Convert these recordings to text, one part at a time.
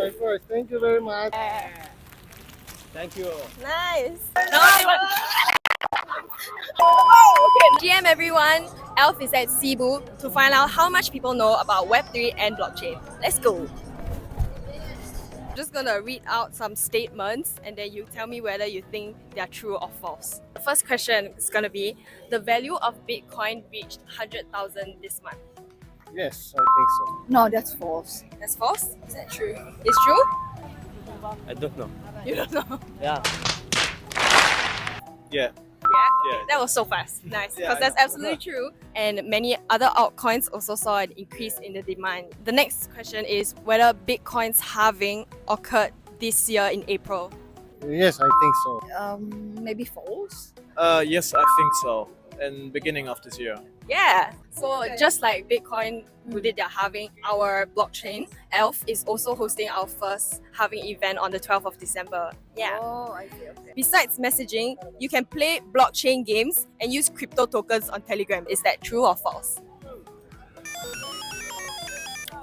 Bye first. Thank you very much. Thank you. Nice. Okay. GM everyone, aelf is at Cebu to find out how much people know about Web3 and blockchain. Let's go. I'm just gonna read out some statements and then you tell me whether you think they are true or false. The first question is gonna be, the value of Bitcoin reached 100,000 this month. Yes, I think so. No, that's false. That's false? Is that true? It's true? I don't know. You don't know. Yeah. Yeah. Yeah, Yeah. that was so fast. Nice, Yeah, because I that's know. absolutely true. And many other altcoins also saw an increase in the demand. The next question is whether Bitcoin's halving occurred this year in April. Yes, I think so. Maybe false. Yes, I think so. In beginning of this year. Yeah, so just like Bitcoin who did their halving, our blockchain, aelf, is also hosting our first halving event on the 12th of December. Yeah. Oh, I see. Okay. Besides messaging, you can play blockchain games and use crypto tokens on Telegram. Is that true or false?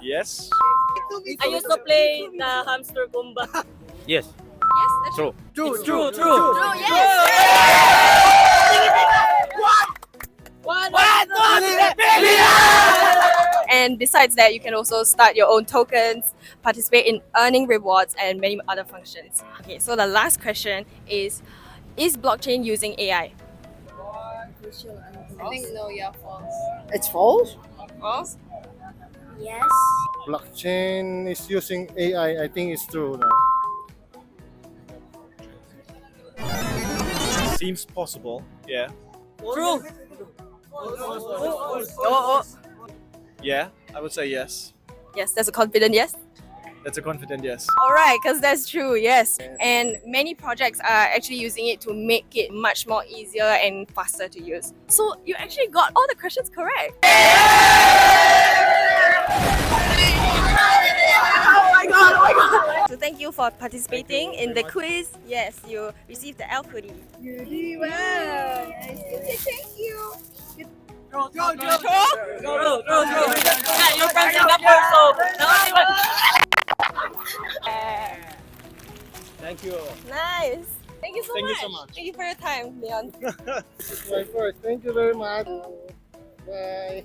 Yes. I used to play the hamster combat. Yes. Yes, that's True. True. true. Yes! And besides that, you can also start your own tokens, participate in earning rewards, and many other functions. Okay, so the last question is blockchain using AI? I think no, yeah, false. It's false? False? Yes. Blockchain is using AI. I think it's true. Seems possible. Yeah. True. Yeah. I would say yes. Yes, that's a confident yes. That's a confident yes. Alright, because that's true, yes. And many projects are actually using it to make it much more easier and faster to use. So you actually got all the questions correct. Oh my god! So thank you for participating in the quiz. Yes, you received the aelf hoodie. You did well. Thank you. True. Yeah, you're from Singapore, so the only one. Thank you. Nice. Thank you so Thank much. you so much. Thank you for your time, Leon. Bye first. Thank you very much. Bye.